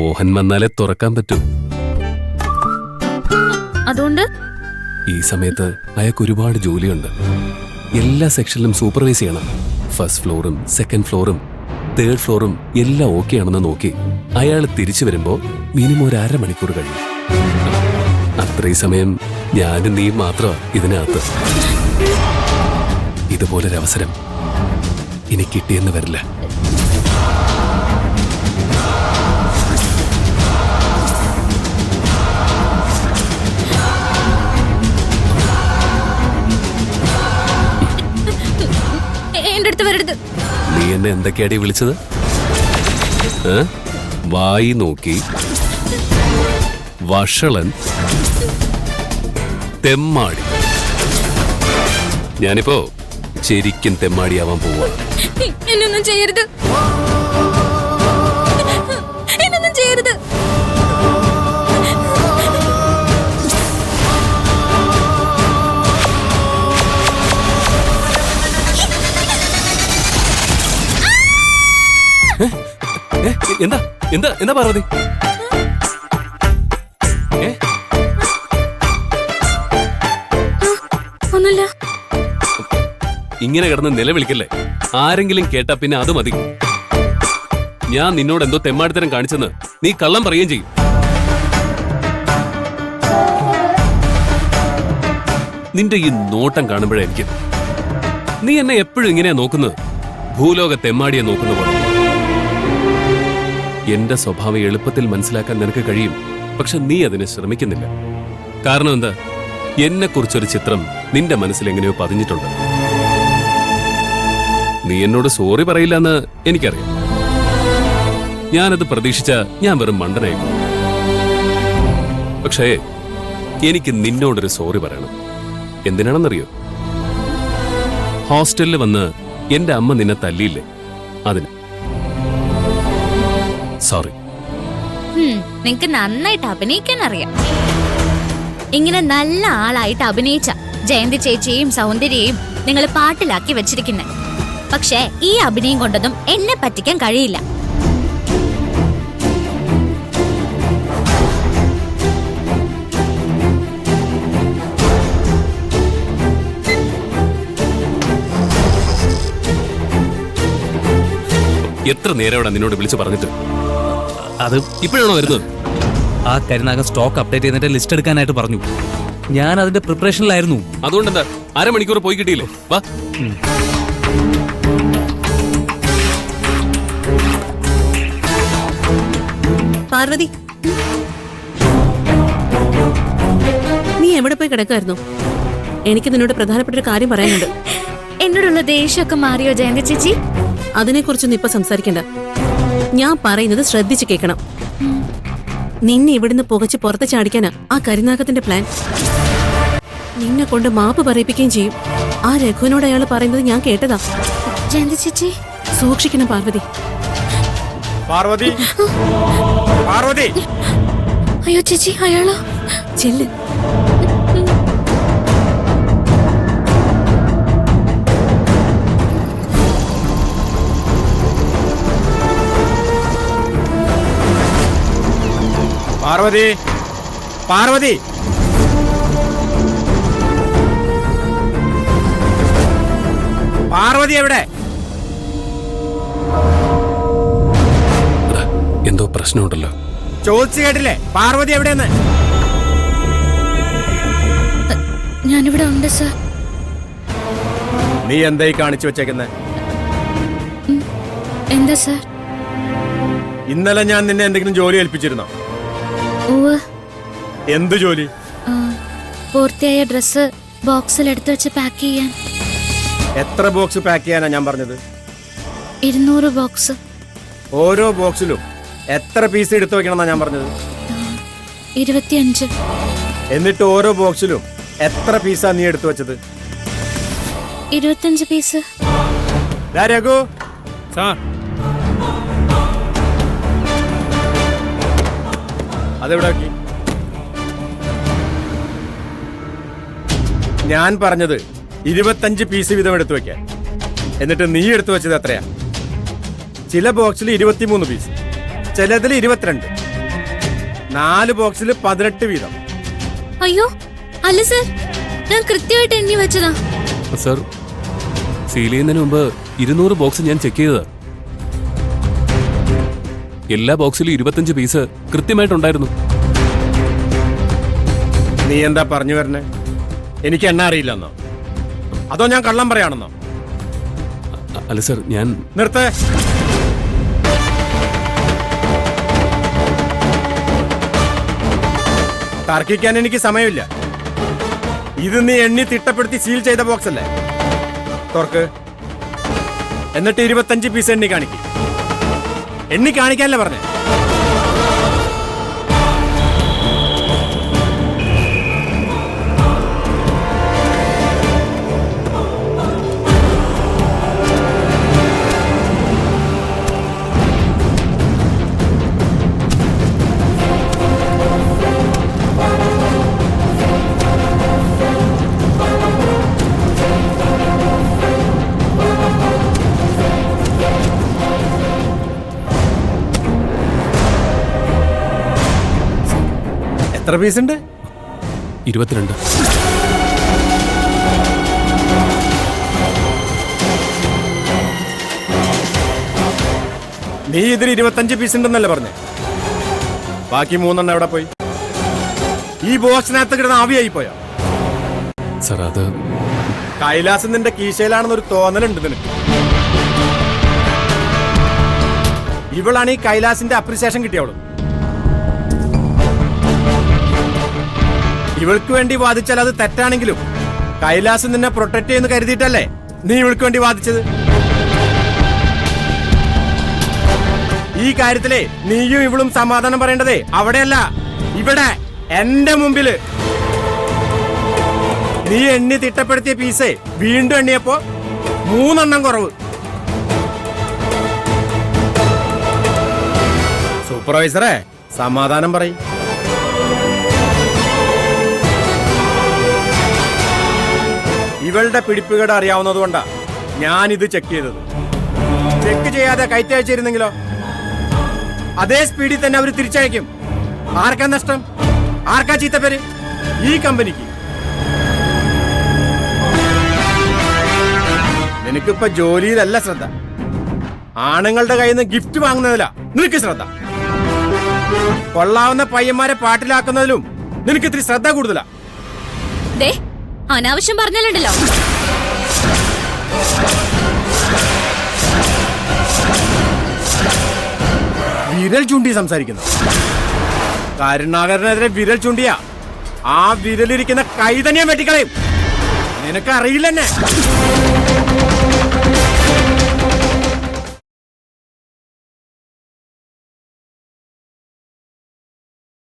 മോഹൻ വന്നാലേ തുറക്കാൻ പറ്റൂ. അതുകൊണ്ട് ഈ സമയത്ത് അയാൾക്ക് ഒരുപാട് ജോലിയുണ്ട്. എല്ലാ സെക്ഷനിലും സൂപ്പർവൈസ് ചെയ്യണം. ഫസ്റ്റ് ഫ്ലോറും സെക്കൻഡ് ഫ്ലോറും തേർഡ് ഫ്ലോറും എല്ലാം ഓക്കെ ആണെന്ന് നോക്കി അയാൾ തിരിച്ചു വരുമ്പോ മിനിമം ഒരു 1/2 മണിക്കൂർ കഴിയും. അത്രയും സമയം ഞാനും നീ മാത്രമാ ഇതിനകത്ത്. ഇതുപോലൊരവസരം ഇനി കിട്ടിയെന്ന് വരില്ല. എന്റെ അടുത്ത് വരരുത്. നീ എന്നെ എന്തൊക്കെയാടി വിളിച്ചത്? വായി നോക്കി, വഷളൻ, തെമ്മാടി. ഞാനിപ്പോ ശരിക്കും തെമ്മാടിയാവാൻ പോവാ. എന്നൊന്നും ചെയ്യരുത്, എന്നൊന്നും ചെയ്യരുത്. എന്താ എന്താ എന്താ പാർവതി? ഒന്നുമില്ല. ഇങ്ങനെ കിടന്ന് നിലവിളിക്കല്ലേ. ആരെങ്കിലും കേട്ടാ പിന്നെ അത് മതി. ഞാൻ നിന്നോട് എന്തോ തെമ്മാടിത്തരം കാണിച്ചെന്ന് നീ കള്ളം പറയുകയും ചെയ്യും. നിന്റെ ഈ നോട്ടം കാണുമ്പോഴായിരിക്കും നീ എന്നെ എപ്പോഴും ഇങ്ങനെയാ നോക്കുന്നത്. ഭൂലോക തെമ്മാടിയെ നോക്കുന്ന പോലെ. എന്റെ സ്വഭാവം എളുപ്പത്തിൽ മനസ്സിലാക്കാൻ നിനക്ക് കഴിയും. പക്ഷെ നീ അതിന് ശ്രമിക്കുന്നില്ല. കാരണം എന്താ? എന്നെ കുറിച്ചൊരു ചിത്രം നിന്റെ മനസ്സിൽ എങ്ങനെയോ പതിഞ്ഞിട്ടുണ്ട്. നീ എന്നോട് സോറി പറയില്ല എന്ന് എനിക്കറിയാം. ഞാനത് പ്രതീക്ഷിച്ച ഞാൻ വെറും മണ്ടനായിരുന്നു. പക്ഷേ എനിക്ക് നിന്നോടൊരു സോറി പറയണം. എന്തിനാണെന്നറിയോ? ഹോസ്റ്റലിൽ വന്ന് എന്റെ അമ്മ നിന്നെ തല്ലിയില്ലേ, അതിന് സോറി. നിങ്ങക്ക് നന്നായിട്ട് അഭിനയിക്കാൻ അറിയാം. ഇങ്ങനെ നല്ല ആളായിട്ട് അഭിനയിച്ച ജയന്തി ചേച്ചിയെയും സൗന്ദര്യയും നിങ്ങൾ പാട്ടിലാക്കി വെച്ചിരിക്കുന്നെ. പക്ഷേ ഈ അഭിനയം കൊണ്ടൊന്നും എന്നെ പറ്റിക്കാൻ കഴിയില്ല. എത്ര നേരം നിന്നോട് വിളിച്ചു പറഞ്ഞിട്ട്? അത് ഇപ്പോഴാണോ വരുന്നത്? ആ കരുനാഗൻ സ്റ്റോക്ക് അപ്ഡേറ്റ് ചെയ്തിട്ട് ലിസ്റ്റ് എടുക്കാനായിട്ട് പറഞ്ഞു. ഞാൻ അതിന്റെ പ്രിപ്പറേഷനിലായിരുന്നു. അതുകൊണ്ടെന്താ 1/2 മണിക്കൂർ പോയി കിട്ടിയില്ലേ? വാ. പാർവതി, നീ എവിടെ പോയി കിടക്കായിരുന്നു? എനിക്ക് നിന്നോട് പ്രധാനപ്പെട്ട ഒരു കാര്യം പറയാനുണ്ട്. എന്നോടുള്ള ദേഷ്യമൊക്കെ മാറിയോ ജയന്തി ചേച്ചി? അതിനെക്കുറിച്ചൊന്നും ഇപ്പൊ സംസാരിക്കണ്ട. ഞാൻ പറയുന്നത് ശ്രദ്ധിച്ചു കേൾക്കണം. നിന്നെ ഇവിടുന്ന് പുകച്ച് പുറത്ത് ചാടിക്കാനാ ആ കരിനാഗത്തിന്റെ പ്ലാൻ. നിന്നെ കൊണ്ട് മാപ്പ് പറയിപ്പിക്കുകയും ചെയ്യും. ആ രഘുവിനോട് അയാൾ പറയുന്നത് ഞാൻ കേട്ടതാ. ജയന്തി ചേച്ചി സൂക്ഷിക്കണം പാർവതി. പാർവതി, പാർവതി. അയ്യോ ചേച്ചി, അയാളോ? ചെല്ല്. പാർവതി, പാർവതി. പാർവതി എവിടെ? എന്തോ പ്രശ്നമുണ്ടല്ലോ. ചോദിച്ചു കേട്ടില്ലേ? പാർവതി എവിടെയെന്ന്? ഞാനിവിടെ ഉണ്ട് സർ. നീ എന്തായി കാണിച്ചു വെച്ചേക്കുന്നെ? എന്താ സർ? ഇന്നലെ ഞാൻ നിന്നെ എന്തെങ്കിലും ജോലി ഏൽപ്പിച്ചിരുന്നോ? എന്ത് ജോലി? പൂർത്തിയായ ഡ്രസ് ബോക്സിൽ എടുത്തു വെച്ച് പാക്ക് ചെയ്യാൻ. എത്ര ബോക്സ് പാക്ക് ചെയ്യാനാ ഞാൻ പറഞ്ഞത്? 200 ബോക്സ്. ഓരോ ബോക്സിലും എത്ര പീസ് എടുത്തു വെക്കണമെന്നാ ഞാൻ പറഞ്ഞത്? 25. എന്നിട്ട് ഓരോ ബോക്സിലും എത്ര പീസാ നീ എടുത്തു വെച്ചത്? 25 പീസ്. രഘു സാർ, അതെവിടെ ആക്കി? ഞാൻ പറഞ്ഞത് 25 പീസ് വീതം എടുത്തു വെക്കാൻ. എന്നിട്ട് നീ എടുത്തു വെച്ചത് എത്രയാ? ചില ബോക്സിൽ 23 പീസ്, ചിലതിൽ 22. 4 ബോക്സിൽ 18 വീതം. അയ്യോ അല്ല സർ, ഞാൻ കൃത്യമായിട്ട് എണ്ണി വെച്ചതാ. സർ, സീൽ ചെയ്യുന്നതിന് മുമ്പ് 200 ബോക്സ് ഞാൻ ചെക്ക് ചെയ്തതാ. എല്ലാ ബോക്സിലും 25 പീസ് കൃത്യമായിട്ടുണ്ടായിരുന്നു. നീ എന്താ പറഞ്ഞു വരണേ? എനിക്ക് എണ്ണ അറിയില്ലെന്നോ, അതോ ഞാൻ കള്ളം പറയാണെന്നോ? അല്ല സർ, ഞാൻ നിർത്തേ. തർക്കിക്കാൻ എനിക്ക് സമയമില്ല. ഇത് നീ എണ്ണി തിട്ടപ്പെടുത്തി സീൽ ചെയ്ത ബോക്സ് അല്ലേ? തുറക്ക്. എന്നിട്ട് 25 പീസ് എണ്ണി കാണിക്കും. എണ്ണി കാണിക്കാനല്ലേ പറഞ്ഞേ? എത്ര പീസ് ഉണ്ട്? 22. നീ ഇതിൽ 25 പീസ് ഉണ്ടെന്നല്ലേ പറഞ്ഞേ? ബാക്കി 3 എവിടെ പോയി? ഈ ബോക്സിനകത്ത് കിടന്ന് ആവിയായി പോയോ? സർ, അത് കൈലാസം നിന്റെ കീശയിലാണെന്നൊരു തോന്നലുണ്ട് നിനക്ക്. ഇവളാണ് ഈ കൈലാസിന്റെ അപ്രിസിയേഷൻ കിട്ടിയവള്. ഇവൾക്ക് വേണ്ടി വാദിച്ചാൽ അത് തെറ്റാണെങ്കിലും കൈലാസം നിന്നെ പ്രൊട്ടക്ട് ചെയ്യുന്ന കരുതിയിട്ടല്ലേ നീ ഇവൾക്ക് വേണ്ടി വാദിച്ചത്? ഈ കാര്യത്തിലെ നീയും ഇവളും സമാധാനം പറയേണ്ടതേ അവിടെയല്ല, ഇവിടെ എന്റെ മുമ്പില്. നീ എണ്ണി തിട്ടപ്പെടുത്തിയ പീസേ വീണ്ടും എണ്ണിയപ്പോ 3 കുറവ്. സൂപ്പർവൈസറെ, സമാധാനം പറയും. ഇവളുടെ പിടിപ്പുകേട് അറിയാവുന്നതുകൊണ്ടാ ഞാൻ ഇത് ചെക്ക് ചെയ്തത്. ചെക്ക് ചെയ്യാതെ കയറ്റയച്ചിരുന്നെങ്കിലോ അതേ സ്പീഡിൽ തന്നെ അവർ തിരിച്ചയക്കും. ആർക്കാ നഷ്ടം? ആർക്കാ ചീത്തപ്പേര്? ഈ കമ്പനിക്ക്. നിനക്കിപ്പോ ജോലിയിലല്ല ശ്രദ്ധ, ആണുങ്ങളുടെ കയ്യിൽ നിന്ന് ഗിഫ്റ്റ് വാങ്ങുന്നതിലാ നിനക്ക് ശ്രദ്ധ. കൊള്ളാവുന്ന പയ്യന്മാരെ പാട്ടിലാക്കുന്നതിലും നിനക്ക് ഇത്തിരി ശ്രദ്ധ കൂടുതലാ. ദേ, അനാവശ്യം പറഞ്ഞാലുണ്ടല്ലോ. വിരൽ ചൂണ്ടി സംസാരിക്കുന്നു. കരുണാകരനെതിരെ വിരൽ ചൂണ്ടിയ ആ വിരലിരിക്കുന്ന കൈ തന്നെയാ വെട്ടിക്കളയും. നിനക്ക് അറിയില്ലെന്നെ.